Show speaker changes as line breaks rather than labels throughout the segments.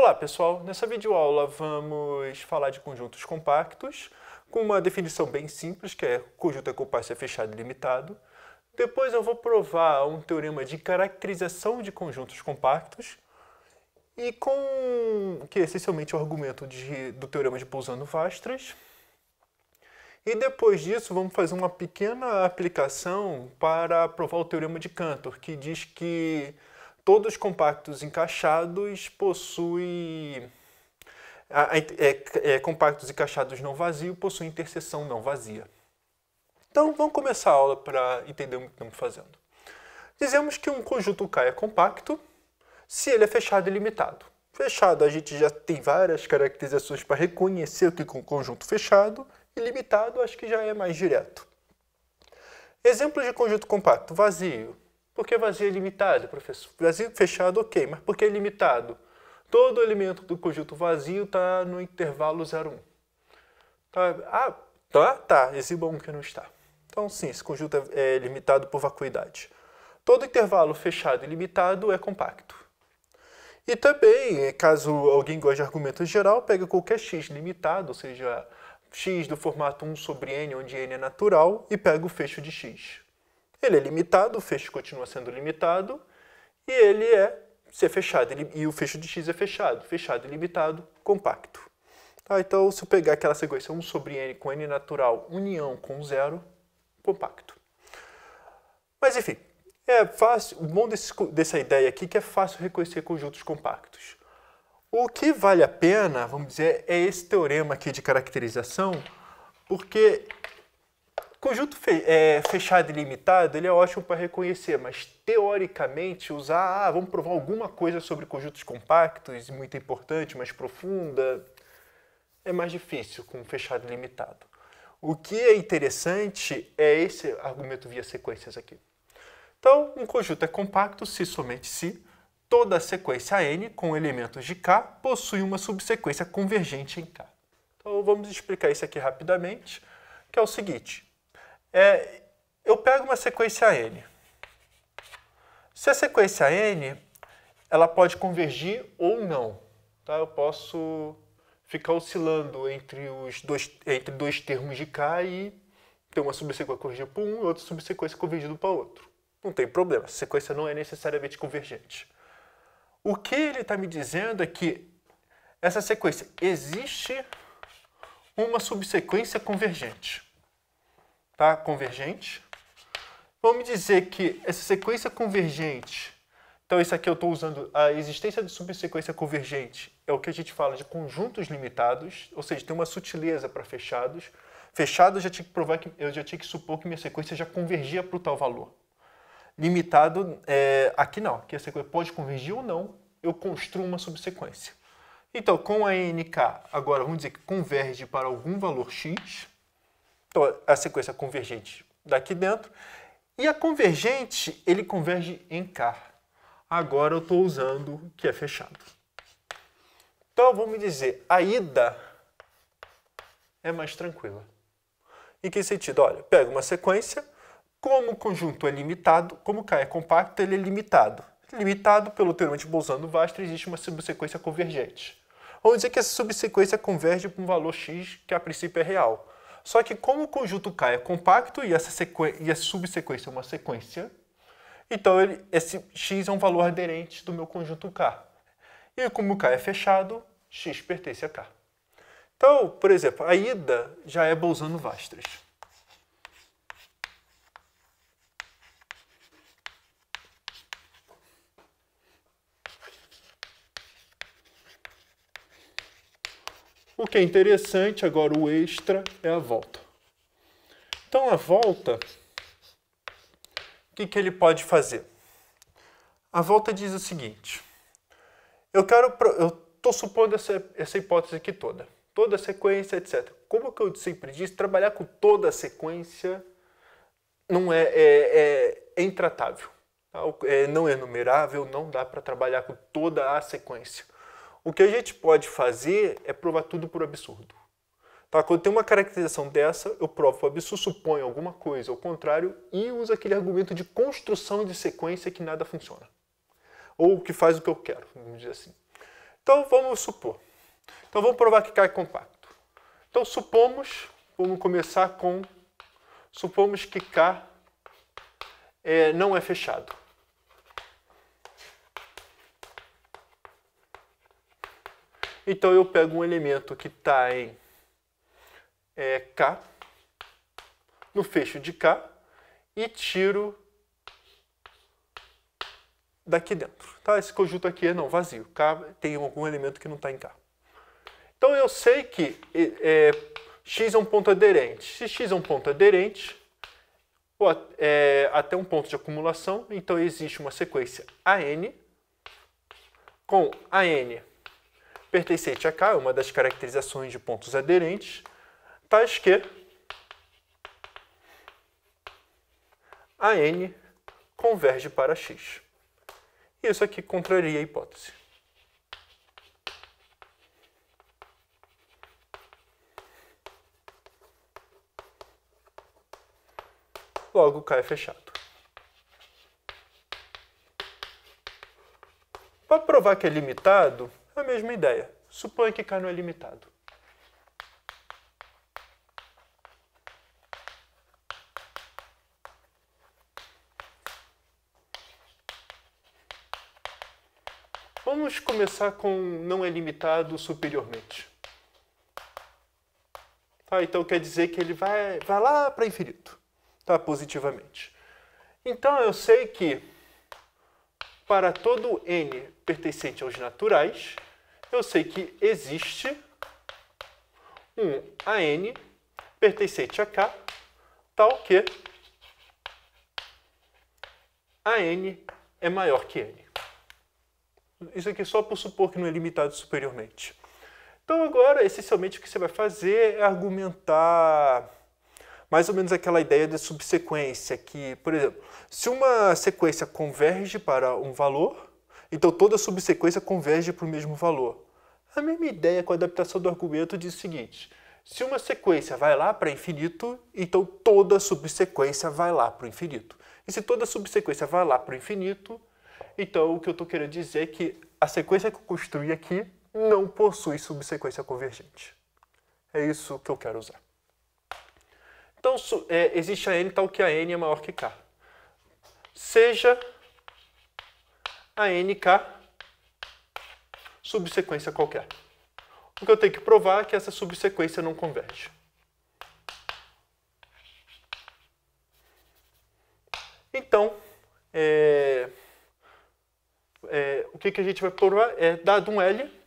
Olá pessoal, nessa videoaula vamos falar de conjuntos compactos com uma definição bem simples, que é conjunto é compacto, é fechado e limitado. Depois eu vou provar um teorema de caracterização de conjuntos compactos e que é essencialmente o argumento do teorema de Bolzano-Weierstrass. E depois disso vamos fazer uma pequena aplicação para provar o teorema de Cantor, que diz que todos os compactos encaixados possuem... compactos encaixados não vazios possuem interseção não vazia. Então vamos começar a aula para entender o que estamos fazendo. Dizemos que um conjunto K é compacto se ele é fechado e limitado. Fechado, a gente já tem várias caracterizações para reconhecer o que é um conjunto fechado, e limitado acho que já é mais direto. Exemplo de conjunto compacto, vazio. Por que vazio é limitado, professor? Vazio fechado, ok, mas por que é limitado? Todo elemento do conjunto vazio está no intervalo 0, 1. Tá, exiba um que não está. Então sim, esse conjunto é limitado por vacuidade. Todo intervalo fechado e limitado é compacto. E também, caso alguém goste de argumento geral, pega qualquer x limitado, ou seja, x do formato 1 sobre n, onde n é natural, e pega o fecho de x. Ele é limitado, o fecho continua sendo limitado, e ele se é fechado, e o fecho de x é fechado. Fechado e limitado, compacto. Então, se eu pegar aquela sequência 1 sobre n com n natural, união com 0, compacto. Mas enfim, é fácil, o bom dessa ideia aqui é que é fácil reconhecer conjuntos compactos. O que vale a pena, vamos dizer, é esse teorema aqui de caracterização, porque conjunto fechado e limitado ele é ótimo para reconhecer, mas teoricamente vamos provar alguma coisa sobre conjuntos compactos, muito importante, mais profunda, é mais difícil com fechado e limitado. O que é interessante é esse argumento via sequências aqui. Então, um conjunto é compacto se somente se toda a sequência n com elementos de K possui uma subsequência convergente em K. Então, vamos explicar isso aqui rapidamente, que é o seguinte. Eu pego uma sequência n. Se a sequência n, ela pode convergir ou não. Tá? Eu posso ficar oscilando entre dois termos de K e ter uma subsequência convergida para um e outra subsequência convergida para outro. Não tem problema, a sequência não é necessariamente convergente. O que ele está me dizendo é que essa sequência existe uma subsequência convergente. Tá? Convergente. Vamos dizer que essa sequência convergente, então isso aqui eu estou usando a existência de subsequência convergente, é o que a gente fala de conjuntos limitados, ou seja, tem uma sutileza para fechados. Fechado eu já tinha que provar que eu já tinha que supor que minha sequência já convergia para o tal valor. Limitado, aqui não, que a sequência pode convergir ou não, eu construo uma subsequência. Então, com a nk, agora vamos dizer que converge para algum valor x, então a sequência convergente daqui dentro, e a convergente, ele converge em k. Agora eu estou usando o que é fechado. Então, vamos dizer, a ida é mais tranquila. Em que sentido? Olha, pega uma sequência, como o conjunto é limitado, como K é compacto, ele é limitado. Limitado pelo teorema de Bolzano-Weierstrass, existe uma subsequência convergente. Vamos dizer que essa subsequência converge para um valor x que a princípio é real. Só que como o conjunto K é compacto e a subsequência é uma sequência, então esse x é um valor aderente do meu conjunto K. E como o K é fechado, x pertence a K. Então, por exemplo, a ida já é Bolzano-Weierstrass. O que é interessante, agora o extra, é a volta. Então, a volta, o que ele pode fazer? A volta diz o seguinte, eu estou supondo essa hipótese aqui toda a sequência, etc. Como que eu sempre disse, trabalhar com toda a sequência não é intratável. Tá? Não é numerável, não dá para trabalhar com toda a sequência. O que a gente pode fazer é provar tudo por absurdo. Tá? Quando tem uma caracterização dessa, eu provo por absurdo, suponho alguma coisa ao contrário e uso aquele argumento de construção de sequência que nada funciona. Ou que faz o que eu quero, vamos dizer assim. Então, vamos supor. Então, vamos provar que K é compacto. Então, vamos começar com, supomos que K não é fechado. Então, eu pego um elemento que está em K, no fecho de K, e tiro daqui dentro. Tá? Esse conjunto aqui é não vazio. K tem algum elemento que não está em K. Então, eu sei que x é um ponto aderente. Se x é um ponto aderente, até um ponto de acumulação, então existe uma sequência AN, com AN pertencente a K, uma das caracterizações de pontos aderentes, tais que AN converge para X. Isso aqui contraria a hipótese. Logo, K é fechado. Para provar que é limitado, é a mesma ideia. Suponha que K não é limitado. Vamos começar com não é limitado superiormente. Tá, então quer dizer que ele vai lá para infinito, tá, positivamente. Então eu sei que para todo n pertencente aos naturais, eu sei que existe um AN pertencente a K, tal que AN é maior que N. Isso aqui só por supor que não é limitado superiormente. Então agora, essencialmente, o que você vai fazer é argumentar mais ou menos aquela ideia de subsequência, que, por exemplo, se uma sequência converge para um valor, então toda subsequência converge para o mesmo valor. A mesma ideia com a adaptação do argumento diz o seguinte: se uma sequência vai lá para infinito, então toda subsequência vai lá para o infinito. E se toda subsequência vai lá para o infinito, então o que eu estou querendo dizer é que a sequência que eu construí aqui não possui subsequência convergente. É isso que eu quero usar. Então, existe a n tal que a n é maior que k. Seja a nk subsequência qualquer. O que eu tenho que provar é que essa subsequência não converge. Então, o que a gente vai provar é, dado um L,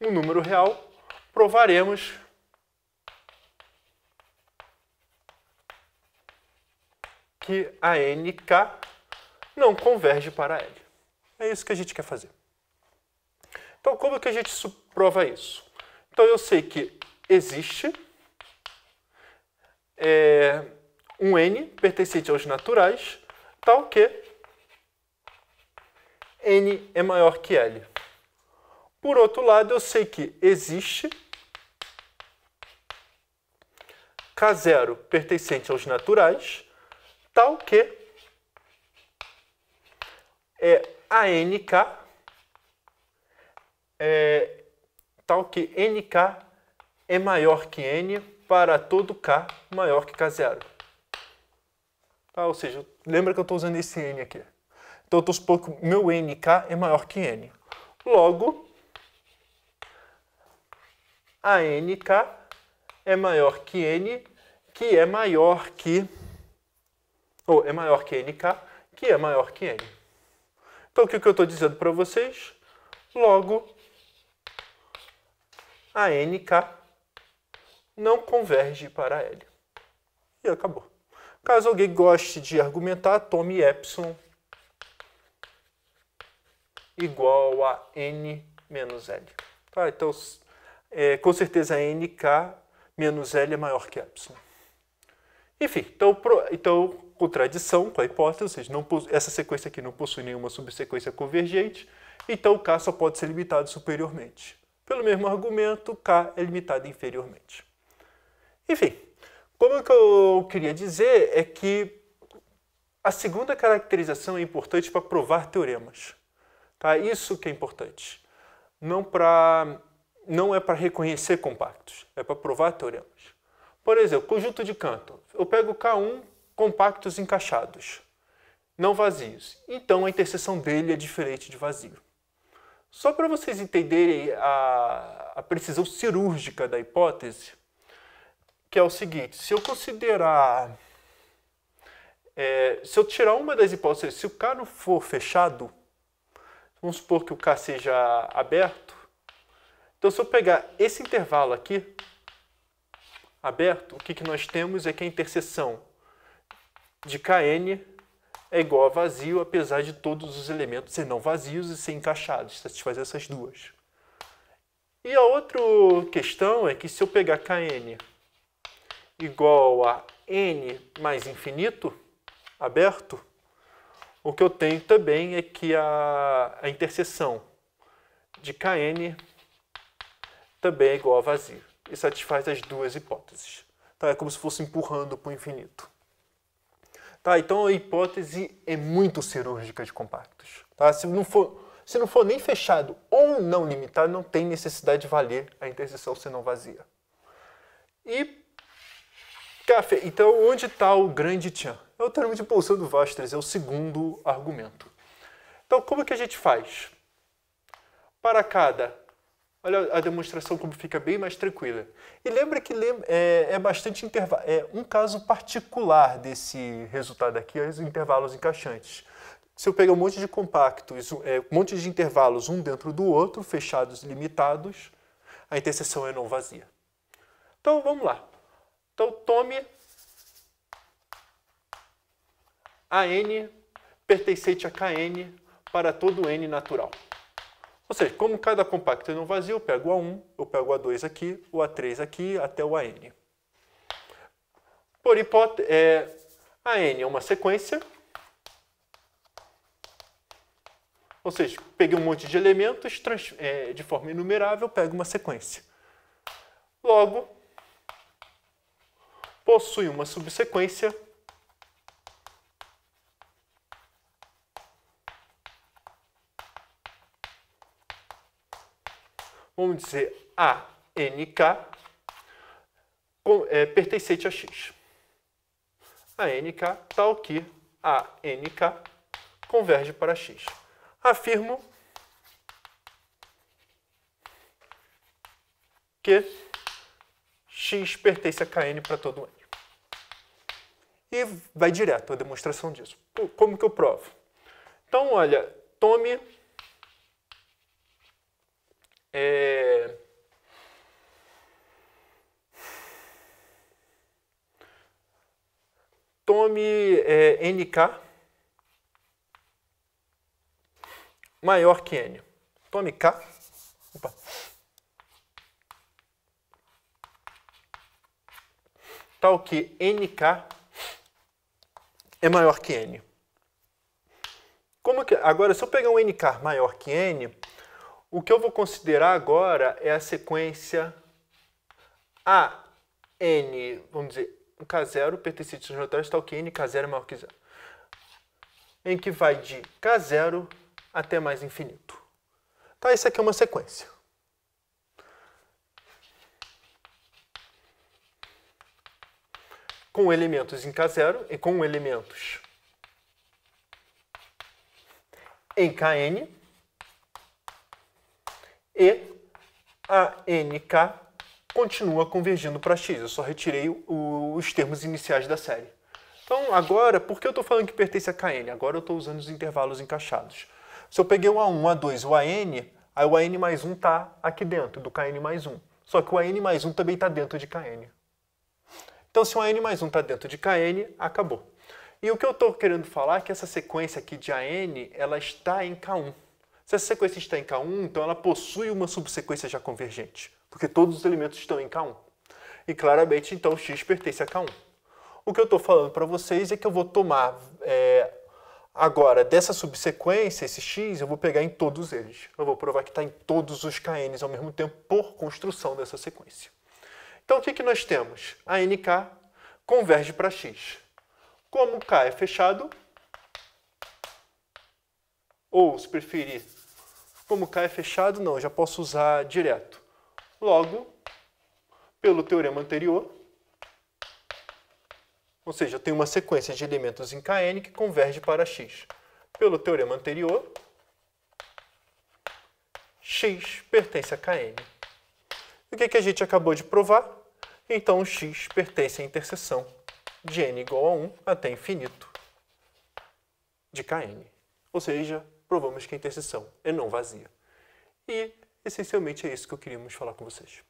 um número real, provaremos que a nk não converge para L. É isso que a gente quer fazer. Então, como que a gente prova isso? Então, eu sei que existe um n pertencente aos naturais, tal que n é maior que L. Por outro lado, eu sei que existe K0 pertencente aos naturais, tal que ANK tal que NK é maior que N para todo K maior que K0. Tá? Ou seja, lembra que eu estou usando esse N aqui. Então, eu estou supondo que meu NK é maior que N. Logo, a NK é maior que N, que é maior que... Ou é maior que NK, que é maior que N. Então, o que eu estou dizendo para vocês? Logo, a NK não converge para L. E acabou. Caso alguém goste de argumentar, tome epsilon igual a N menos L. Tá? Então, com certeza, NK menos L é maior que epsilon. Enfim, então contradição com a hipótese, ou seja, essa sequência aqui não possui nenhuma subsequência convergente, então K só pode ser limitado superiormente. Pelo mesmo argumento, K é limitado inferiormente. Enfim, como que eu queria dizer é que a segunda caracterização é importante para provar teoremas. Tá? Isso que é importante. Não é para reconhecer compactos, é para provar teoremas. Por exemplo, conjunto de Cantor. Eu pego K1 compactos encaixados, não vazios. Então a interseção dele é diferente de vazio. Só para vocês entenderem a precisão cirúrgica da hipótese, que é o seguinte, se eu considerar, se eu tirar uma das hipóteses, se o K não for fechado, vamos supor que o K seja aberto, então se eu pegar esse intervalo aqui, aberto, o que nós temos é que a interseção de Kn é igual a vazio, apesar de todos os elementos serem não vazios e serem encaixados, satisfaz essas duas. E a outra questão é que se eu pegar Kn igual a n mais infinito, aberto, o que eu tenho também é que a interseção de Kn também é igual a vazio. E satisfaz as duas hipóteses. Tá? É como se fosse empurrando para o infinito. Tá? Então a hipótese é muito cirúrgica de compactos. Tá? Se não for nem fechado ou não limitado, não tem necessidade de valer a interseção ser não vazia. E então, onde está o grande tchan? É o termo de pulsão do Vastres, é o segundo argumento. Então, como que a gente faz? Para cada... Olha a demonstração como fica bem mais tranquila. E lembra que é bastante intervalo. É um caso particular desse resultado aqui, é os intervalos encaixantes. Se eu pegar um monte de compactos, um monte de intervalos um dentro do outro, fechados e limitados, a interseção é não vazia. Então, vamos lá. Então, tome a n pertencente a Kn para todo n natural. Ou seja, como cada compacto é não vazio, eu pego o A1, eu pego o A2 aqui, o A3 aqui, até o AN. Por hipótese, a n é uma sequência, ou seja, peguei um monte de elementos, de forma inumerável, pego uma sequência. Logo, possui uma subsequência vamos dizer ANK pertencente a X. ANK tal que ANK converge para X. Afirmo que X pertence a Kn para todo N. E vai direto a demonstração disso. Como que eu provo? Então, olha, tome NK maior que N. Tome K. Opa. Tal que NK é maior que N. Agora, se eu pegar um NK maior que N, o que eu vou considerar agora é a sequência AN, vamos dizer, K0 pertencente aos notários, tal que NK0 é maior que 0. Em que vai de K0 até mais infinito. Tá, isso aqui é uma sequência. Com elementos em K0 e com elementos em Kn, e a NK continua convergindo para X. Eu só retirei os termos iniciais da série. Então, agora, por que eu estou falando que pertence a Kn? Agora eu estou usando os intervalos encaixados. Se eu peguei o A1, o A2, o AN, aí o AN mais 1 está aqui dentro do Kn mais 1. Só que o AN mais 1 também está dentro de Kn. Então, se o AN mais 1 está dentro de Kn, acabou. E o que eu estou querendo falar é que essa sequência aqui de AN, ela está em K1. Se essa sequência está em K1, então ela possui uma subsequência já convergente, porque todos os elementos estão em K1. E claramente, então, X pertence a K1. O que eu estou falando para vocês é que eu vou tomar, agora, dessa subsequência, esse X, eu vou pegar em todos eles. Eu vou provar que está em todos os Kns ao mesmo tempo, por construção dessa sequência. Então, o que nós temos? A NK converge para X. Como K é fechado, ou, se preferir, Como K é fechado, não, eu já posso usar direto. Logo, pelo teorema anterior, ou seja, eu tenho uma sequência de elementos em Kn que converge para x. Pelo teorema anterior, x pertence a Kn. E o que a gente acabou de provar? Então, x pertence à interseção de n igual a 1 até infinito de Kn. Ou seja, provamos que a interseção é não vazia. E, essencialmente, é isso que eu queríamos falar com vocês.